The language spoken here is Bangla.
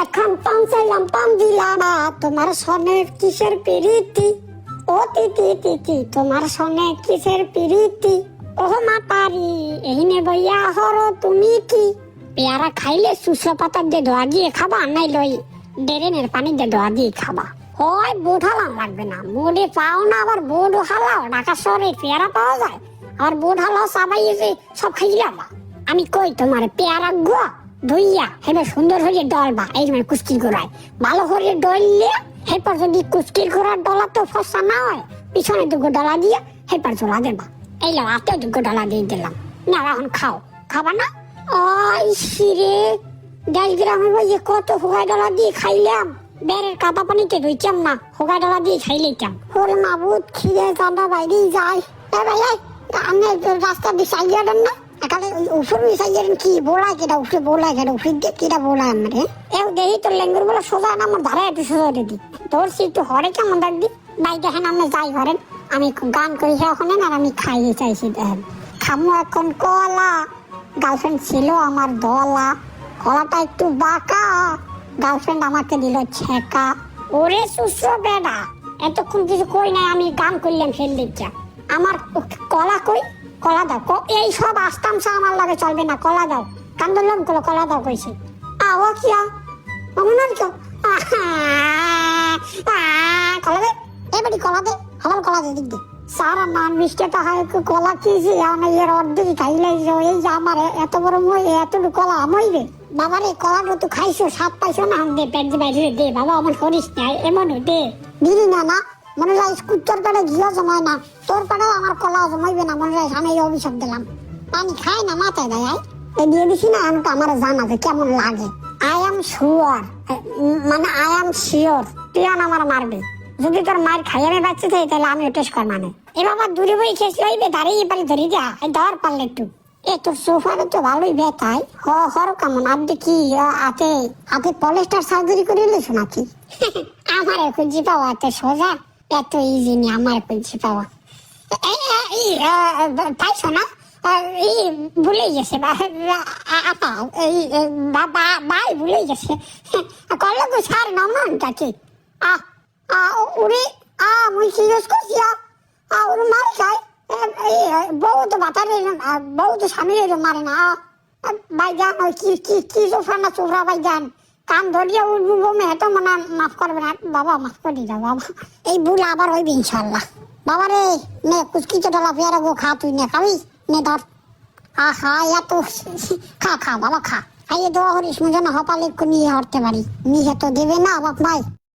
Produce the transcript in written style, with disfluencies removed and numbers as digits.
এখন পৌঁছাইলাম দিলাম তোমার সনে কিসের প্রীতি, ও তিতি তোমার সনে কিসের প্রীতি, ও মাতারি এইনে বইয়া হর তুমি কি। পেয়ারা খাইলে সুসো পাতা দিয়ে ধোয়া দিয়ে খাবা, নাই লই ড্রেনের পানি দিয়ে ধোয়া দিয়ে খাবা। হয় বোর্ড হালাম লাগবে না, বোর্ডে পাও না আবার বোর্ড হালাও। ঢাকা শহরে পেয়ারা পাওয়া যায়, আর বোর্ড হালাও সাবাই যে সব খাইলাম। আমি কই তোমার পেয়ারা গুয়া ধুইয়া হেবে সুন্দর হয়ে ডলবা, এই মানে কুস্কির গোড়ায় ভালো করে ডললে হেপার যদি কুস্কির গোড়ার ডলা তো ফসা না হয়, পিছনে দুগো ডলা দিয়ে হেপার চলা দেবা। এই লো হাতে দুগো ডলা দিয়ে দিলাম, না এখন খাও। খাবা না? ওই শিরে 10 গ্রামে বইয়ে কত হোগা ডলা দিয়ে খাইলাম, বেড়ের কাদা পানিতে ধুইতাম না, হোগা ডলা দিয়ে খাইলাম। ওরে মাবুদ খিদে কাদা বাইরেই যায়। এ ভাই আমি রাস্তা দিয়ে সাইয়া দেন না, একালে উপরে সাইয়া দেন কি বলা কেটা, উপরে বলা কেটা, উপরে দিয়ে কেটা বলা আমারে। এও দেখি তোর লেঙ্গুর বলে সোজা না, আমার ধারে একটু সোজা দিদি তোর একটু হরে কেমন দেখবি। ভাই দেখেন আপনি যাই করেন, আমি গান করি এখন আর আমি খাইয়ে চাইছি। দেখেন খামু এখন কলা, গার্লফ্রেন্ড ছিল আমার দলা, কলাটা একটু বাঁকা, গার্লফ্রেন্ড আমাকে দিল ছেঁকা। ওরে সুসো বেডা, এতক্ষণ কিছু কই নাই, আমি গান করলাম ফেল দিচ্ছা। আমার কলা কই, কলা দাও। এই সব আস্তামসা আমার লাগে চলবে না, কলা দাও। কান ধরলাম কলা দাও কইছি। ও কিয়া মনে কেউ কলা দে, এবারে কলা দে, আমার কলা দে দিক দে। সারা নান মিষ্টিটা হয় কলা খেয়েছি, এর অর্ধেক খাইলাই। এই যে আমার এত বড় মই, এতটুকু কলা আমইবে বাবারে। কলাটা তো খাইছো, স্বাদ পাইছো না, দে পেট বাইরে দে বাবা, আমার করিস না এমন দে। দিলি না না মনে হয় স্কুটার পেটে ঘিও জমায় না, তোর পেটেও আমার কলা জমাইবে না মনে হয়। আমি এই অভিশাপ দিলাম, পানি খাই না মাথায় দেয়। এই দিয়ে দিছি না, আমি তো আমার জানা যে কেমন লাগে। আই এম শিওর, মানে আই এম শিওর তুই আমার মারবি। যদি তোর মার খাই আমি বাচ্চা থাকি তাহলে আমি টেস্ট কর মানে। এ বাবা দূরে বই খেয়েছি হইবে, দাঁড়িয়ে পারি ধরি যা ধর পারলে একটু। এ তোর সোফারে তো ভালোই ব্যথায় হর কেমন। আপনি কি হাতে পলিস্টার সার্জারি করে এলেছো নাকি? আমার খুঁজি পাওয়া এত সোজা, এত ইজি নি আমার খুঁজি পাওয়া। পাইছো না? ভুলে গেছে ভাই, ভুলে গেছে। করলে তো সার নামটা কি উড়ি মুই সিরিয়াস করছি। ওর মারে খায় বউ তো বাতারে, বউ তো স্বামীর মারে না। ভাই যান কি চোফরা না চোফরা ভাই যান, কান ধরিয়া উঠবো মেয়ে তো মনে মাফ করবে না বাবা, মাফ করে দাও বাবা। এই ভুল আবার হইবে ইনশাল্লাহ। বাবা রে নে কুচকি চটলা পেয়ারা গো খা, তুই নে খাবি নে ধর। খা এত খা বাবা খা, খাইয়ে দেওয়া করিস যেন হপালে নিয়ে হরতে পারি। নিয়ে তো দেবে না বাপ ভাই।